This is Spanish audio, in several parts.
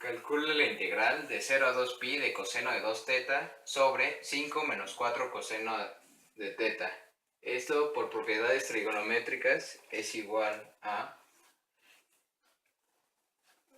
Calcula la integral de 0 a 2pi de coseno de 2 teta sobre 5 menos 4 coseno de teta. Esto por propiedades trigonométricas es igual a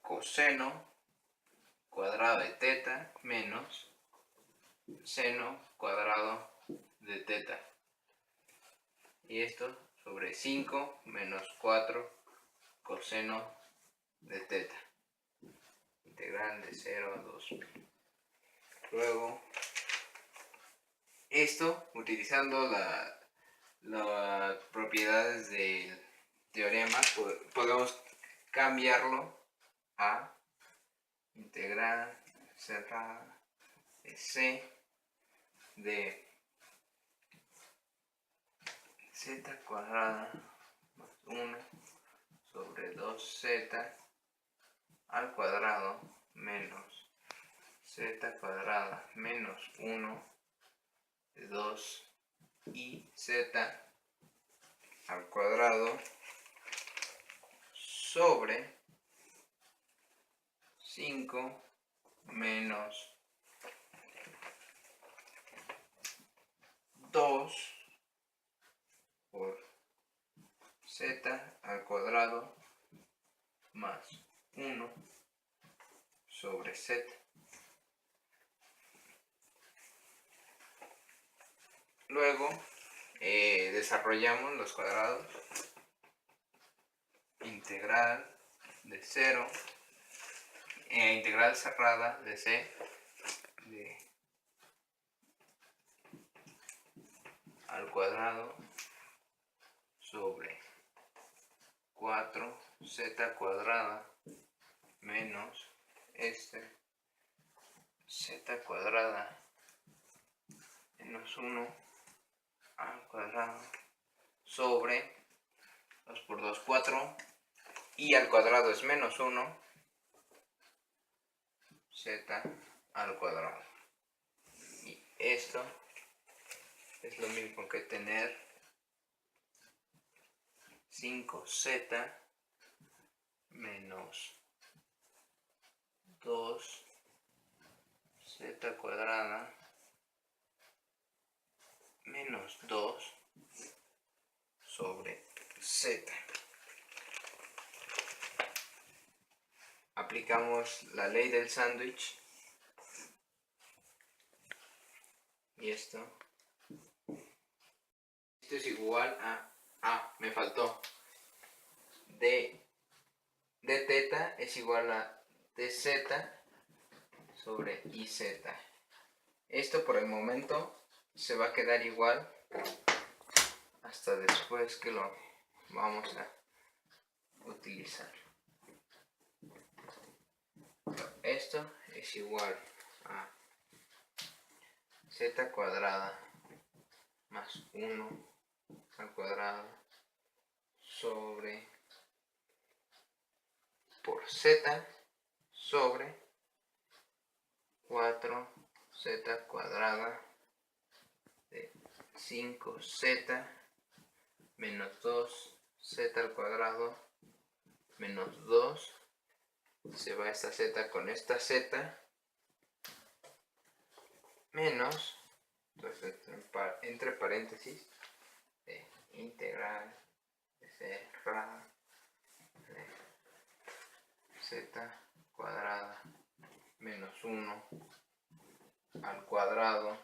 coseno cuadrado de teta menos seno cuadrado de teta. Y esto sobre 5 menos 4 coseno de teta. Integral de 0 a 2pi. Luego, esto utilizando las propiedades del teorema, podemos cambiarlo a integral cerrada de c de z cuadrada más 1 sobre 2z al cuadrado menos z cuadrada menos 1 de 2 y z al cuadrado sobre 5 menos 2 por z al cuadrado más 1 sobre z. Luego desarrollamos los cuadrados. Integral de 0, integral cerrada de c de al cuadrado sobre 4z cuadrada menos z cuadrada menos 1 al cuadrado sobre 2 por 2, 4 y al cuadrado es menos 1 z al cuadrado. Y esto es lo mismo que tener 5z menos 2z cuadrada menos 2 sobre z. Aplicamos la ley del sándwich y esto es igual a me faltó d teta es igual a dz sobre iz. Esto por el momento se va a quedar igual hasta después que lo vamos a utilizar. Esto es igual a z cuadrada más 1 al cuadrado sobre por z sobre 4z cuadrada de 5z menos 2z al cuadrado menos 2. Se va esta z con esta z menos, entonces entre paréntesis, de integral de cerrada de z cuadrada menos 1 al cuadrado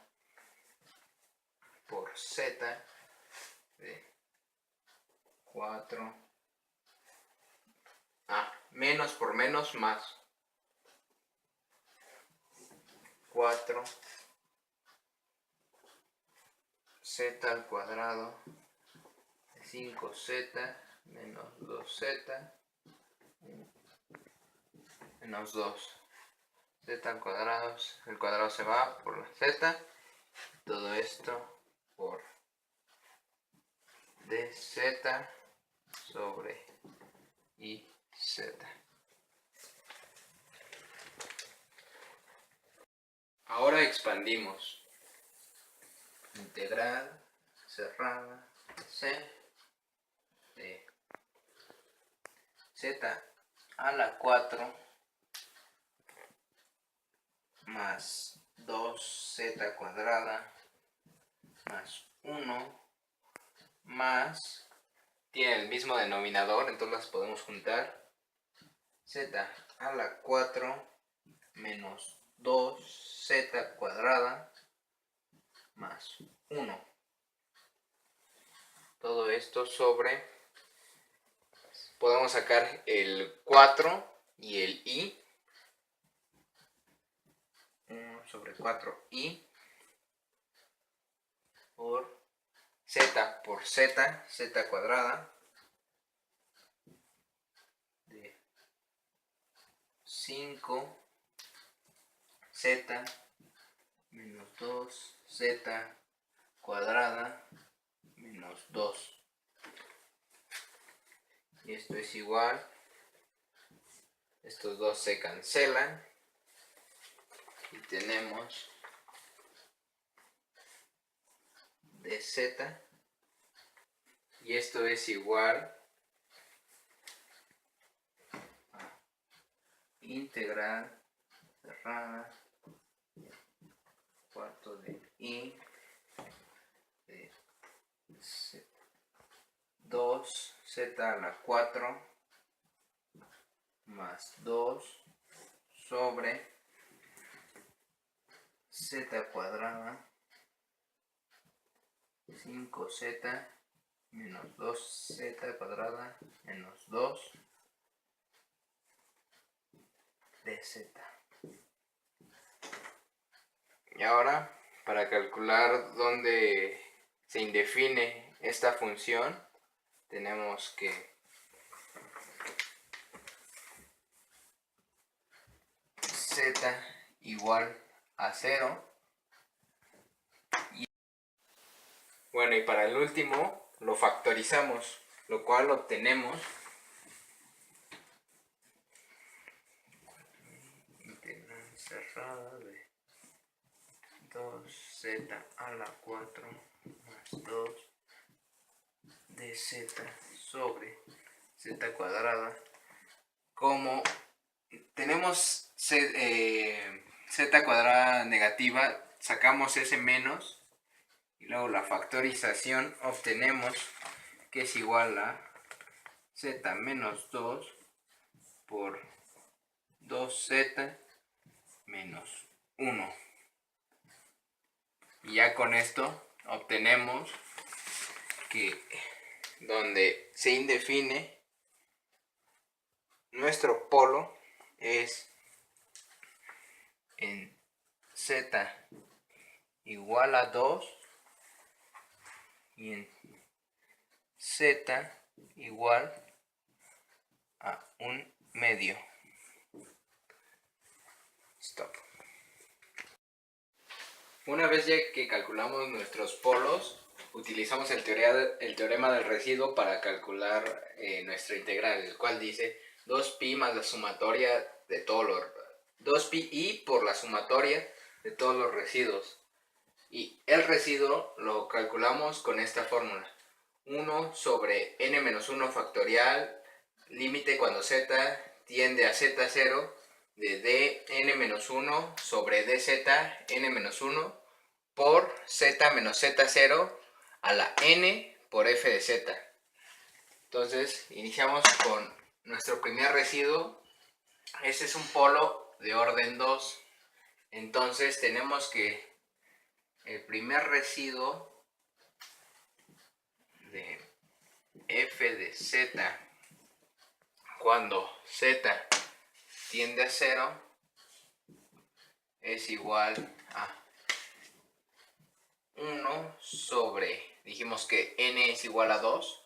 por z de 4 menos por menos más 4 z al cuadrado de 5z menos 2z menos 2 z al cuadrado, el cuadrado se va por la z, todo esto por dz sobre iz. Ahora expandimos. Integral cerrada c de z a la 4 más 2z cuadrada más 1 más, tiene el mismo denominador, entonces las podemos juntar, z a la 4 menos 2z cuadrada más 1. Todo esto sobre, podemos sacar el 4 y el i, 1 sobre 4i por z, z cuadrada de 5z menos 2z cuadrada menos 2. Y esto es igual, estos dos se cancelan y tenemos dz, y esto es igual a integral cerrada cuarto de i de 2z a la 4 más 2 sobre z cuadrada 5z menos 2z cuadrada menos 2 dz. Y ahora, para calcular dónde se indefine esta función, tenemos que z igual a 0. Bueno, y para el último lo factorizamos, lo cual obtenemos integral cerrada de 2z a la 4 más 2 dz sobre z cuadrada. Como tenemos z cuadrada negativa, sacamos ese menos y luego la factorización, obtenemos que es igual a z menos 2 por 2z menos 1. Y ya con esto obtenemos que donde se indefine nuestro polo es en z igual a 2 y en z igual a 1/2. Stop. Una vez ya que calculamos nuestros polos, utilizamos el teorema del residuo para calcular nuestra integral, el cual dice 2pi más la sumatoria de todos los 2pi por la sumatoria de todos los residuos. Y el residuo lo calculamos con esta fórmula: 1 sobre n-1 factorial, límite cuando z tiende a z0 de dn-1 sobre dz n-1 por z menos z0 a la n por f de z. Entonces iniciamos con nuestro primer residuo. Este es un polo de orden 2. Entonces tenemos que el primer residuo de f de z cuando z tiende a 0 es igual a 1 sobre, dijimos que n es igual a 2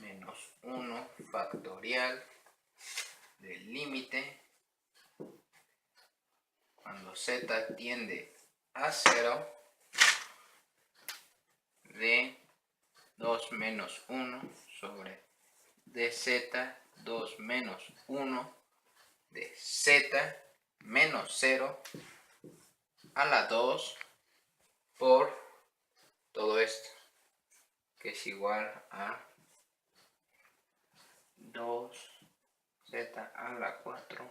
menos 1 factorial del límite cuando z tiende a 0 de 2 menos 1 sobre dz 2 menos 1 de z menos 0 a la 2 por todo esto, que es igual a 2z a la 4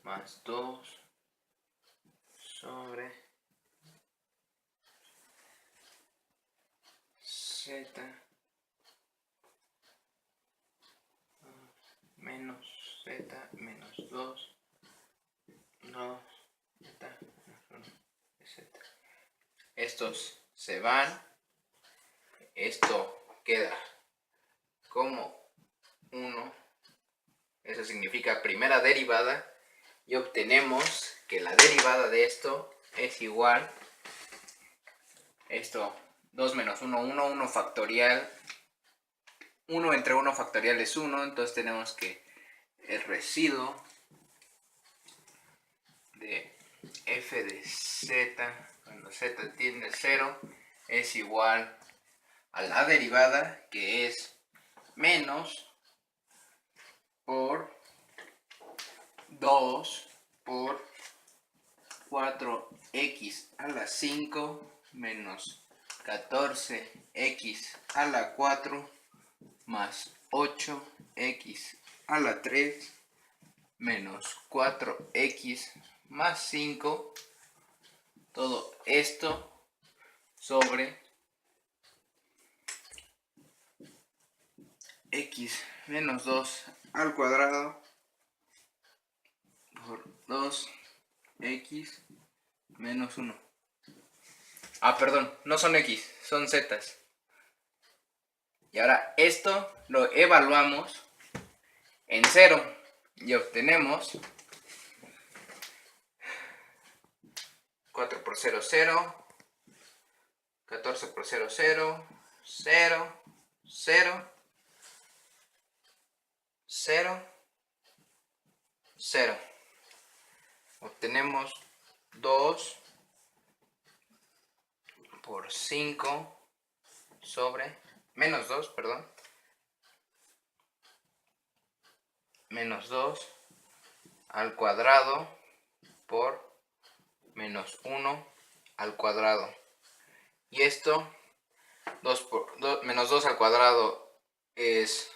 más 2 sobre z menos z menos 2, 2, z, etc. Estos se van. Esto queda como 1. Eso significa primera derivada. Y obtenemos que la derivada de esto es igual. Esto, 2 menos 1, 1, 1 factorial. 1 entre 1 factorial es 1. Entonces tenemos que el residuo de f de z, cuando z tiende a 0, es igual a la derivada, que es menos por 2 por 4x a la 5 menos 14x a la 4 más 8x a la 3 menos 4x más 5, todo esto sobre x menos 2 al cuadrado por 2x menos 1. Perdón, no son x, son zetas. Y ahora esto lo evaluamos en 0 y obtenemos 4 por 0, 0, 14 por 0, 0, 0, 0, 0, 0. Obtenemos 2 por 5 sobre, menos 2, perdón, menos 2 al cuadrado por menos 1 al cuadrado. Y esto, menos 2 al cuadrado es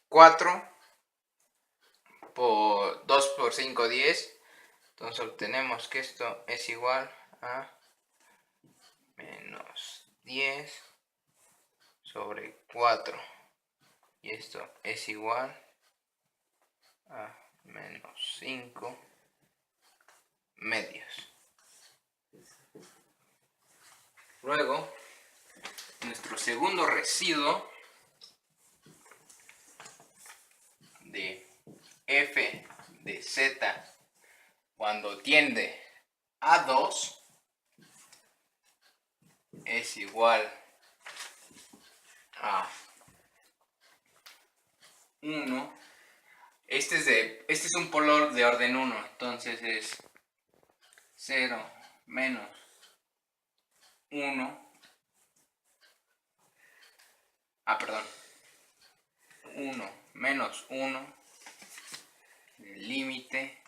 4, por 2 por 5, 10. Entonces obtenemos que esto es igual a menos 10 sobre 4. Y esto es igual a menos 5 medios. Luego, nuestro segundo residuo de f de z cuando tiende a 2 es igual a 1. Este es un polor de orden 1, entonces es 0 menos 1. Perdón. 1 menos 1. El límite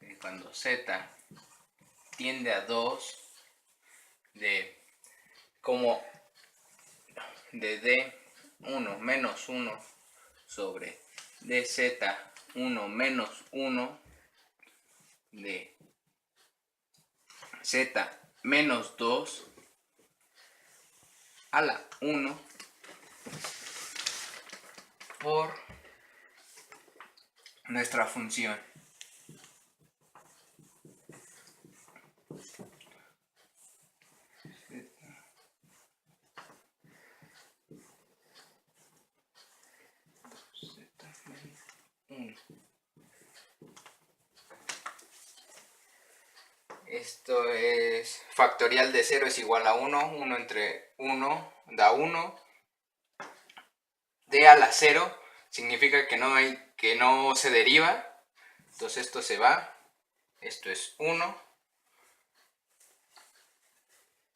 de cuando z tiende a 2 de como de d1 menos 1 sobre dz1 menos 1 de z menos 2 a la 1 por nuestra función. Esto es factorial de 0 es igual a 1. 1 entre 1 da 1. D a la 0 significa que no se deriva. Entonces esto se va. Esto es 1.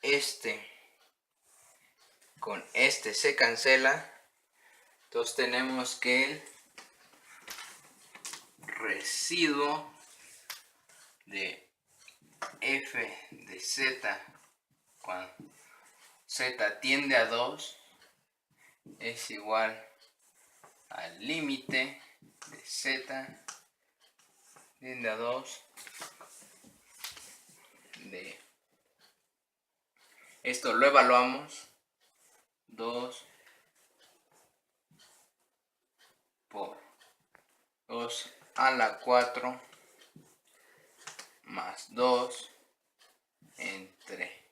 Este con este se cancela. Entonces tenemos que el residuo de f de z cuando z tiende a 2 es igual al límite de z tiende a 2 esto lo evaluamos. 2 por 2 a la 4 más 2 entre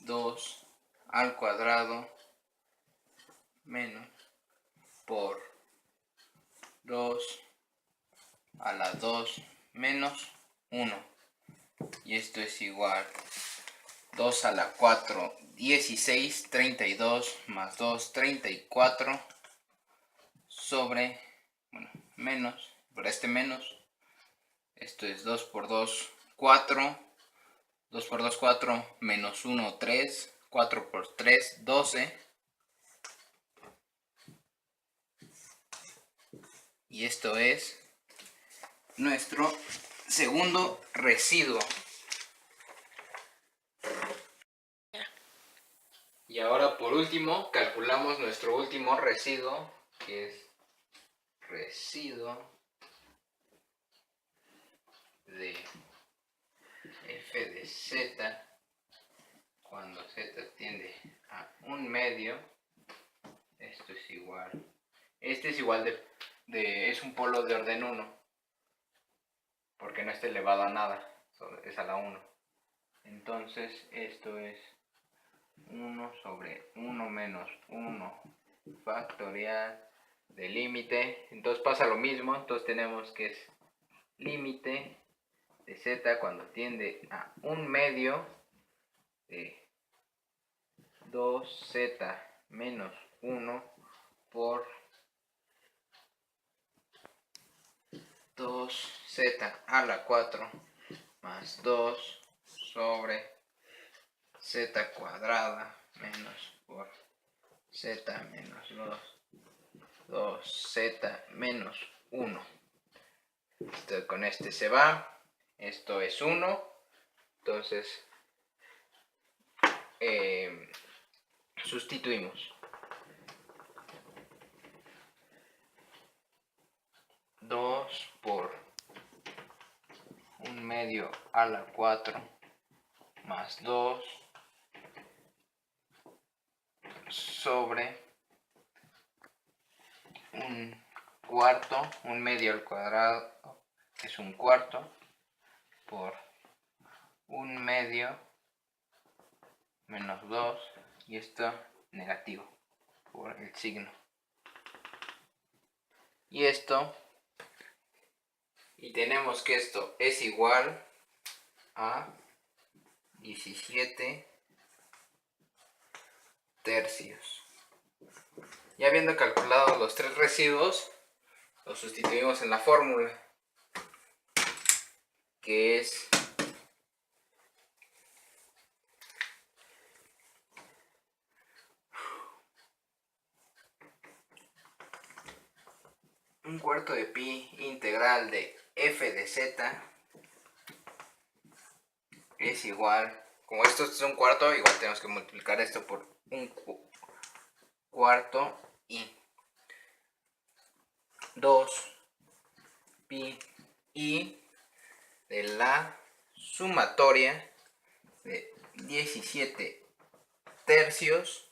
2 al cuadrado menos por 2 a la 2 menos 1. Y esto es igual 2 a la 4, 16, 32 más 2, 34 sobre, bueno, menos, por este menos, esto es 2 por 2, 4, 2 por 2, 4, menos 1, 3, 4 por 3, 12. Y esto es nuestro segundo residuo. Y ahora por último calculamos nuestro último residuo, que es residuo de f de z cuando z tiende a 1/2. Esto es igual, este es igual es un polo de orden 1, porque no está elevado a nada, es a la 1. Entonces esto es 1 sobre 1 menos 1 factorial de límite. Entonces pasa lo mismo, entonces tenemos que es límite de z cuando tiende a 1/2 de 2z menos 1 por 2z a la 4 más 2 sobre z cuadrada menos por z menos 2z menos 1. Esto con este se va, esto es 1, entonces sustituimos. 2 por 1/2 a la 4 más 2 sobre 1/4, 1/2 al cuadrado es 1/4 por 1/2 menos 2, y esto negativo por el signo. Y esto, y tenemos que esto es igual a 17 tercios. Ya habiendo calculado los tres residuos, los sustituimos en la fórmula, que es un cuarto de pi integral de f de z es igual, como esto es un cuarto, igual tenemos que multiplicar esto por un cuarto y 2 pi i de la sumatoria de 17 tercios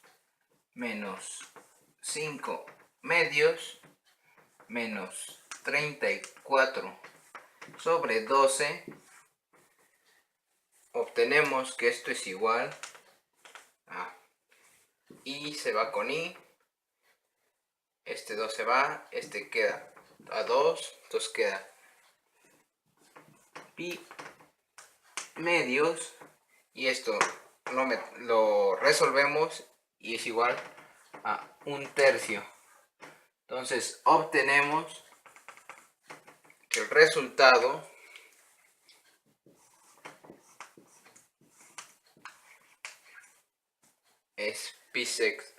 menos 5 medios menos 34 sobre 12. Obtenemos que esto es igual a i se va con i, este 2 se va, este queda a 2, entonces queda pi medios, y esto lo resolvemos y es igual a 1/3. Entonces obtenemos que el resultado es pi sexto.